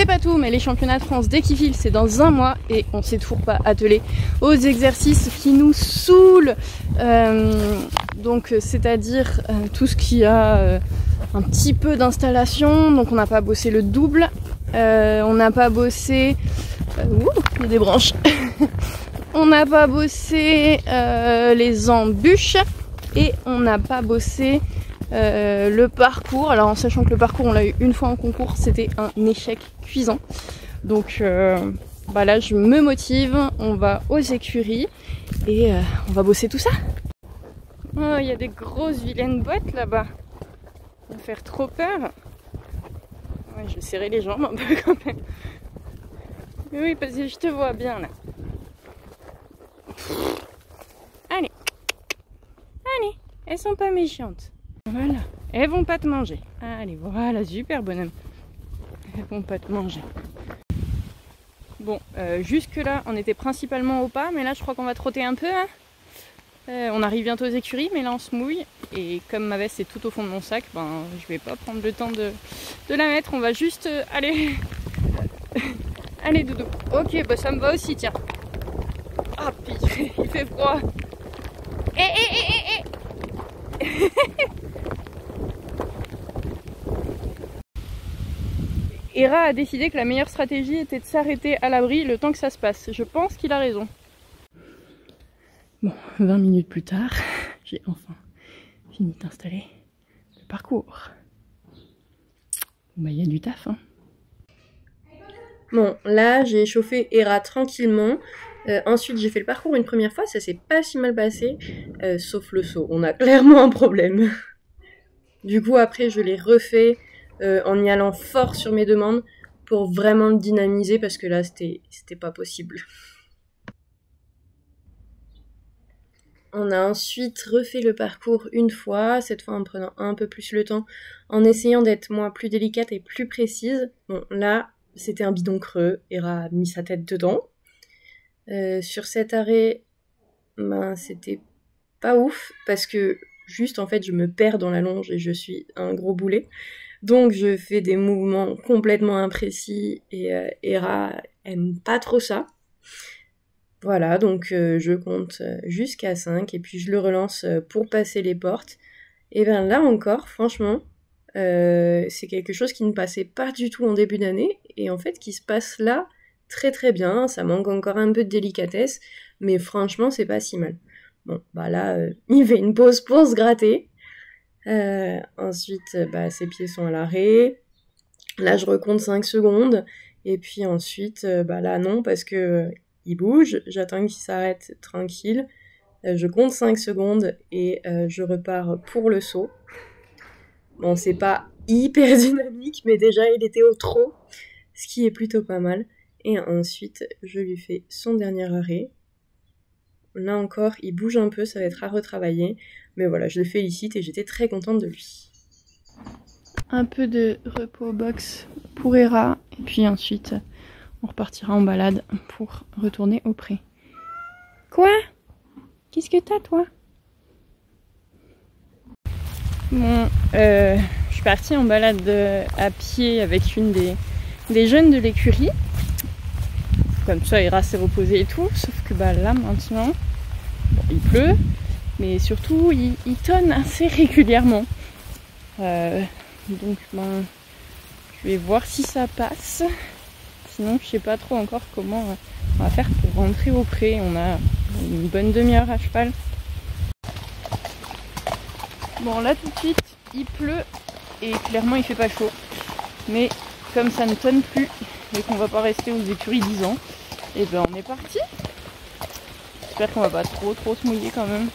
c'est pas tout, mais les championnats de France, dès qu'ils filent, c'est dans un mois et on s'est toujours pas attelé aux exercices qui nous saoulent. Donc c'est-à-dire tout ce qui a un petit peu d'installation. Donc on n'a pas bossé le double, on n'a pas bossé... il y a des branches. On n'a pas bossé les embûches et on n'a pas bossé le parcours. Alors en sachant que le parcours on l'a eu une fois en concours, c'était un échec cuisant. Donc là je me motive, on va aux écuries et on va bosser tout ça. Oh, il y a des grosses vilaines boîtes là-bas. Ça va faire trop peur. Ouais, je vais serrer les jambes un peu quand même. Oui, parce que je te vois bien là. Allez. Allez, elles sont pas méchantes. Voilà, elles vont pas te manger. Allez, voilà, super bonhomme. Elles vont pas te manger. Bon, jusque là, on était principalement au pas, mais là, je crois qu'on va trotter un peu. Hein. On arrive bientôt aux écuries, mais là, on se mouille. Et comme ma veste est tout au fond de mon sac, ben, je vais pas prendre le temps de la mettre. On va juste aller... Allez, doudou. Ok, bah ça me va aussi, tiens. Ah, puis il fait froid. Hera a décidé que la meilleure stratégie était de s'arrêter à l'abri le temps que ça se passe. Je pense qu'il a raison. Bon, 20 minutes plus tard, j'ai enfin fini d'installer le parcours. Bah, il y a du taf, hein. Bon, là, j'ai chauffé Hera tranquillement. Ensuite, j'ai fait le parcours une première fois. Ça s'est pas si mal passé, sauf le saut. On a clairement un problème. Du coup, après, je l'ai refait en y allant fort sur mes demandes pour vraiment le dynamiser parce que là, c'était pas possible. On a ensuite refait le parcours une fois, cette fois en prenant un peu plus le temps, en essayant d'être moi plus délicate et plus précise. Bon, là, c'était un bidon creux, Hera a mis sa tête dedans. Sur cet arrêt, ben, c'était pas ouf, parce que juste, en fait, je me perds dans la longe et je suis un gros boulet. Donc, je fais des mouvements complètement imprécis et Hera aime pas trop ça. Voilà, donc je compte jusqu'à 5 et puis je le relance pour passer les portes. Et bien là encore, franchement, c'est quelque chose qui ne passait pas du tout en début d'année et en fait qui se passe là très très bien. Ça manque encore un peu de délicatesse, mais franchement, c'est pas si mal. Bon, bah là, il fait une pause pour se gratter. Ensuite, ses pieds sont à l'arrêt. Là, je recompte 5 secondes. Et puis ensuite, là, non, parce que il bouge. J'attends qu'il s'arrête tranquille. Je compte 5 secondes et je repars pour le saut. Bon, c'est pas hyper dynamique, mais déjà, il était au trot, ce qui est plutôt pas mal. Et ensuite, je lui fais son dernier arrêt. Là encore, il bouge un peu, ça va être à retravailler. Mais voilà, je le félicite et j'étais très contente de lui. Un peu de repos box pour Hera. Et puis ensuite, on repartira en balade pour retourner au pré. Quoi? Qu'est-ce que t'as, toi? Bon, je suis partie en balade à pied avec une des jeunes de l'écurie. Comme ça, Hera s'est reposée et tout. Sauf que là, maintenant, bon, il pleut. Mais surtout, il tonne assez régulièrement. Donc, je vais voir si ça passe. Sinon, je sais pas trop encore comment on va faire pour rentrer au pré. On a une bonne demi-heure à cheval. Bon, là, tout de suite, il pleut. Et clairement, il fait pas chaud. Mais comme ça ne tonne plus et qu'on va pas rester aux écuries 10 ans, et ben on est parti. J'espère qu'on va pas trop se mouiller quand même.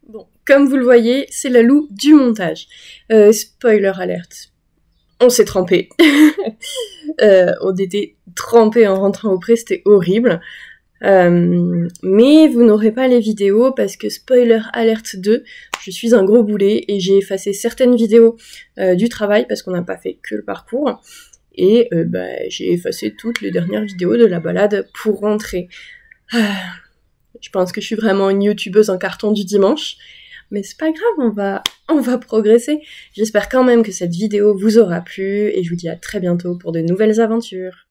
Bon, comme vous le voyez, c'est la Lou du montage. Spoiler alerte. On s'est trempé. On était trempés en rentrant au pré, c'était horrible. Mais vous n'aurez pas les vidéos parce que spoiler alerte 2, je suis un gros boulet et j'ai effacé certaines vidéos du travail parce qu'on n'a pas fait que le parcours. Et j'ai effacé toutes les dernières vidéos de la balade pour rentrer. Je pense que je suis vraiment une youtubeuse en carton du dimanche. Mais c'est pas grave, on va progresser. J'espère quand même que cette vidéo vous aura plu et je vous dis à très bientôt pour de nouvelles aventures.